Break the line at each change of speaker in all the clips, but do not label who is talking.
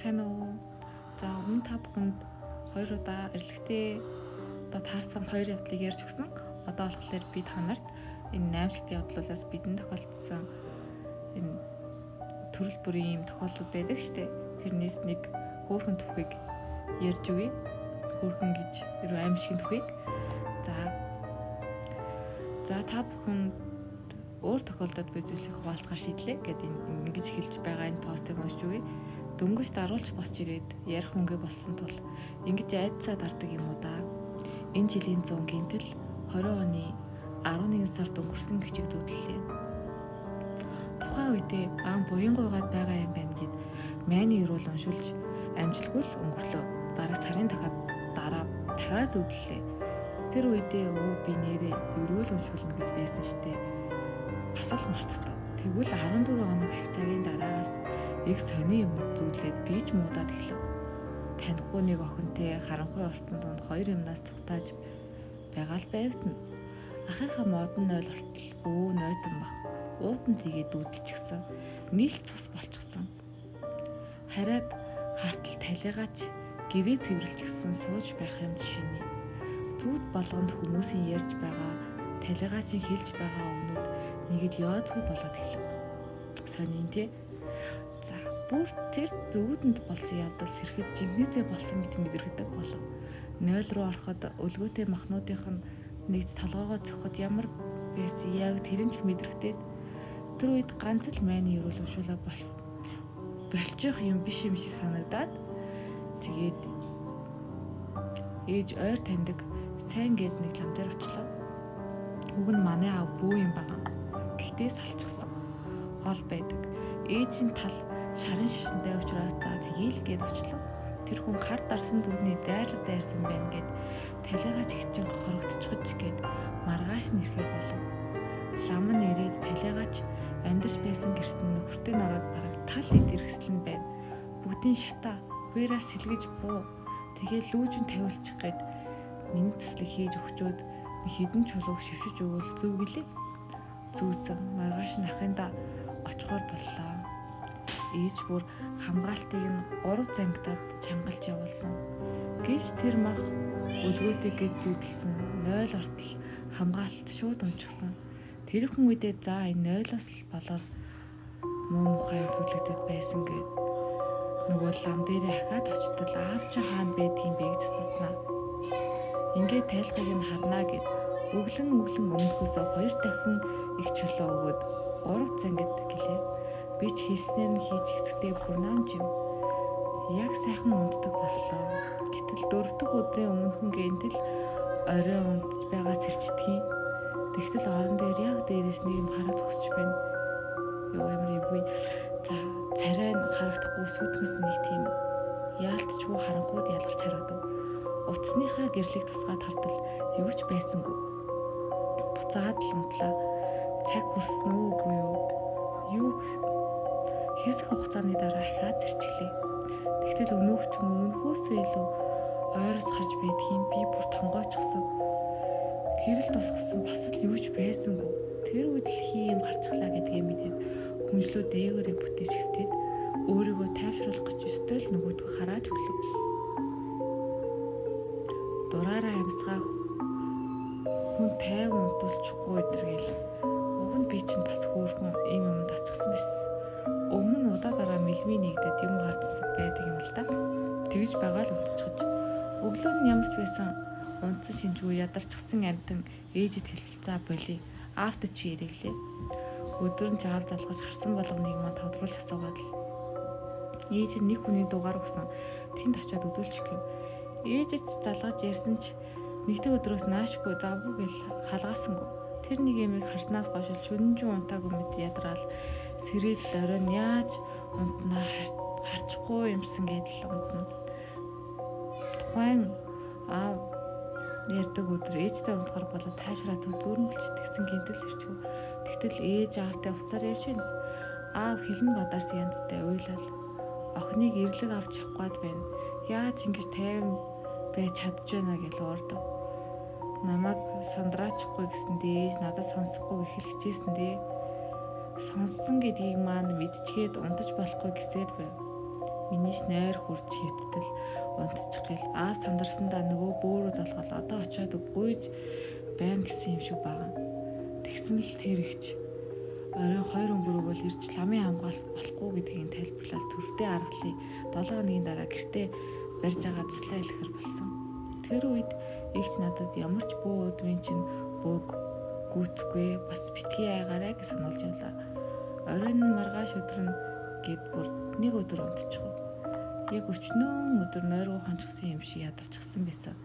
Сайн уу? За өмнө та бүхэнд 2 удаа эрэлхтээ одоо таарсан 2 явдлыг ярьж өгсөн. Одоо болохоор би та нарт энэ 8-р явдлаас бидэнд тохиолдсон энэ төрөл бүрийн юм тохиолдол байдаг штэ. Тэрнээс нэг хөөрхөн түүхийг ярьж өгье. Хөөрхөн гэж ерөө аимшигын түүхийг. За та бүхэн өөр тохиолдолд буй зүйлсийг хуваалцахаар шийдлээ гэдэг ингэж хэлж байгаа энэ постыг уншиж өгье. Дөнгөж даруулж босч ирээд ярих хөнгө болсон тул ингэж айдсаа дардаг юм уу да. Энэ жилийн 100 гинтэл 20 оны 11 сард өнгөрсөн гिचиг зүтлээ. Тухайн үедээ аан буянгуйгаад байгаа юм байна гэд майны өрөөл уншуулж амжилгүй л өнгөрлөө. Бараг сарын дараа дахиад зүтлээ. Тэр үедээ би нэрээ өрөөл уншуулна гэж байсан штэ. Бас л мартагдав. Тэгвэл 14 хоног хавцаагийн дараагаас их сони юм зүйлээд би ч муудаад эхлэв. Танихгүй нэг охинтой харанхуй ортон донд 2 юмнаас цухтааж байгаа л байвтана. Ахыхаа модон 0 ортол нойтон бах. Уутан тийгээ дүүдэлчихсэн. Нийлт цус болчихсон. Хараад хартал талигаач гэрээ цэвэрлжсэн сууж байх юм жишээний. Зүуд болгонд хүмүүсийн ярьж байгаа талигаачин хэлж байгаа өмнөд нэгэд яадгүй болоод эхлэв. Сонин тий. За бүр тэр зүудэнд болсон явдал сэрхэд жинхнээсээ болсон мэт мэдрэгдэг болов. 0 руу ороход өлгөөтэй махнуудынх нь нэгд толгоогоо цохоход ямар байсан яг тэрэн ч мэдрэгдээд тэр үед ганц л майны өрөөл уншуулаа болчих юм биш юм шиг санагдаад тэгээд ээж ойр таньдаг сайн гэд нэг лам дээр очлоо. Уг нь манай аав бүү юм байгаа. Гэхдээ салчихсан. Гол байдаг. Ээжийн тал шарын шишинтэй уучраас тэгээл гээд очлоо. Тэр хүн хар дарсан дүүний дайрлаг дайрсан байна гэд талигач хичин хорогдчихж гээд маргааш нэрхээ болов. Лам нь ирээд талигач амьдарч байсан гэртэн нөхөртэй нараад бараг тал идэрхслэн байна. Бүгдийн шата хуураа сэлгэж буу. Тэгээ лүүжин тавиулчих гээд миний төслийг хийж өгчөөд хэдэн чулууг шившиж өгвөл зүг гэлээ. Зүүсэн маргааш нь ахында очихоор боллоо. Ээж бүр хамгаалтыг нь 3 зангидаад чангалж явуулсан. Гэвч тэр мах өлгөөтэй гэж зүудэлсэн 0 ортол хамгаалалт шууд унчихсан. Тэр хүн үедээ за энэ 0-оос л болоод муу мухай зүлэгдэд байсан гэд нөгөө лам дээрээ ахаад очтол аав чи хаана байдгийг бэ гэж асууснаа. Ингээд тайлхыг нь харнаа гэд өглөн өмнөхөөсөө 2 дахин их чулуу өгөөд 3 зангид гэлээ. Би ч хийснээр нь хийж хэсэгтэй бүр наамж юм. Яг сайхан унддаг боллоо. Гэтэл 4 дахь өдрийн өмнөхөн гэнтэл орой ундж байгаа сэрчдгийн. Тэгтэл орон дээр яг дээрээс нэг юм хараад өгсөж байна. Ямар ивгүй. За царай нь харагдахгүй сүйтгэс нэг тийм яалтчгүй харанхууд ялгарч харагдав. Утасныхаа гэрлийг тусгаад хартал юу ч байсангүй. Буцаад л унтлаа. Цаг хүрсэн үгүй юу? Хэсэг хугацааны дараа ахаад зэрчглээ. Тэгтэл өнөөгч өмнөхөөсөө илүү ойроос харж байдгийн би бүр тонгоочсон. Гэрэл тусгасан бас л юу ч байсангүй. Тэр үед л хийм гарчглаа гэдгээ мэдээд хүнжлөө дээгүүрээ бүтээж хөвтөд өөрийгөө тайвшруулах гэж өстой л нөгөөдгөө хараад өглөв. Дураараа амьсгаа хүн тайван унтуулчихгүй өдргээл. Уг нь би чинь бас хөөрхөн ийм юм тасчихсан байсан. Өмнө нь удаа мэлмий нэгдэд юм гарч усад байдаг юм л да. Тэгж байгаа л унтчихж. Өглөө нь ямар ч байсан унтсан шинжгүй ядарчихсан амтан ээжэд хэлцээ болий. Аавд чи ирэглээ. Өдөр нь жаав залгаж харсан болгоныг мань тодруулж асуугаад л. Ээж нь нэг хүний дугаар өгсөн. Тэнд очиод үзүүлчих гэв. Ээж ч залгаж ярьсан ч нэгдүгээр өдрөөс наашгүй завгүй гэл халгаасангүй. Тэр нэг юмыг харснаас хойш шөнөжин унтаагүй мэт ядраал сэрээд л оройн яаж унтнаа харчихгүй юмсан гэдэл унтна. Тухайн аав ярьдаг өдөр ээжтэй унтахаар болоод таашраа зүрмэлч тэгсэн гинтэл ирчихв. Тэгтэл ээж аавтай уцаар ярьж байна. Аав хилэн бадарс янзтай уйлал. Охиныг ирлэг авч явах гээд байна. Яаж ингэж тайван байж чадж байна гэж уурдав. Намайг сандраачихгүй гэсэн дээж надад сонсохгүй эхлэхжсэн дээ. Сонссон гэдгийг маань мэдчихэд унтаж болохгүй гэсээр байв. Минийш найр хурж хөвтдөл унтчих гээл аав сандарсандаа нөгөө бөөрөө залгал одоо очиод гуйж байна гэсэн юм шиг байгаа. Тэгсэн л тэр ихч оройн 2 өнгөрөөгөл ирж ламын хамгаалалт болохгүй гэдгийг тайлбарлаад төрөлтэй аргалыг 7 хоногийн дараа гэртээ барьж байгаа туслаа хэлэхэр болсон. Тэр үед ихч надад ямар ч бөө өдрийн чинь бөөг гүйтгүй бас битгий айгаарай гэж сануулж явлаа. Оройн маргааш өдөр нь гээд бүр нэг өдөр унтчихв. Яг өчнөө өдөр нойргоо хончгсон юм шиг ядарчихсан байсан.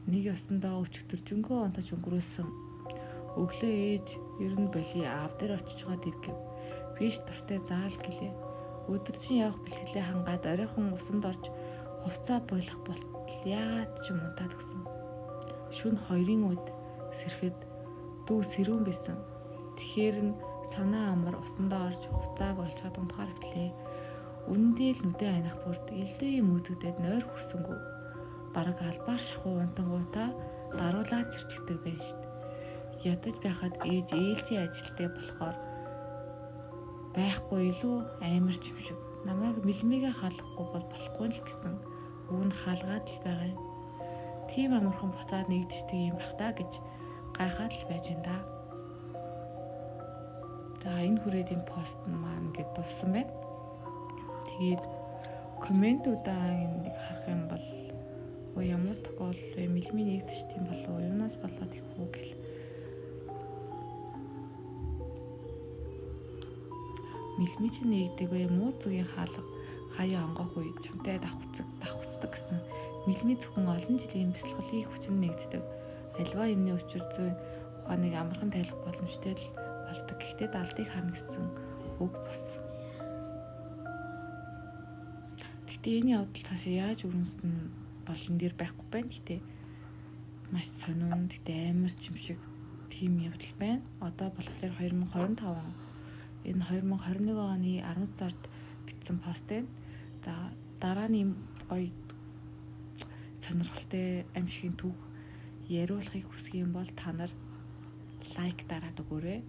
Нэг ёсондоо өчтөржөнгөө унтаж өнгөрөөсөн. Өглөө ээж ер нь боли аав дээр очиж байгаа дэргэв. Биш дуртай заал гэлээ. Өдөржин явах бэлтгэлээ хангаад оройхон усанд орж хувцаа бойлох болтол яад ч юм унтаад өгсөн. Шүн 2-ын үед сэрэхэд дүү сэрүүн байсан. Тэгэхээр нь санаа амар усандаа орж хувцаа бойлцоод унтахаар эхлэв. Үнэндээ л нүдэ анах бүрд элдээ юм үзэгдээд нойр хүрсэнгүү. Бараг албаар шахуу унтангуудаа даруулаад зэрчгдэг байна штт. Ядаж байхад ээж ээлжийн ажилтай болохоор байхгүй илүү амар ч юм шиг. Намайг мэлмигээ хаалгахгүй бол болохгүй л гэсэн үг нь хаалгаад л байгаа юм. Тийм амархан буцаад нэгдэждэг юм бах та гэж гайхаад л байж энэ да. За энэ хүрээд энэ пост маань ингээд дууссан байна. Тэгээд комментуудаа нэг харах юм бол ямар тохиолдол вэ? Мэлмийн нэгдэж тийм болов уу? Юунаас болоод их үү гэл. Мэлмийн чинь нэгдэг вэ? Муу зүгийн хаалга хаяа онгох үед чамтай давхцдаг гэсэн. Мэлмийн зөвхөн олон жилийн бясалгалын хүчин нэгддэг. Альва юмны учир зүйн ухааныг амархан тайлах боломжтой л болдог. Гэхдээ далдыг харна гэсэн үг бус. Гэхдээ энэ явдал цаашаа яаж өрнөсөн бол энэ дээр байхгүй байна. Гэхдээ маш сонин, гэхдээ амар ч юм шиг тийм явдал байна. Одоо болохоор 2025 он энэ 2021 оны 10 сард бичсэн пост байна. За дараа нь гоё сонирхолтой аим шигний түүх яриулахыг хүсэх юм бол та нар лайк дараад өгөөрэй.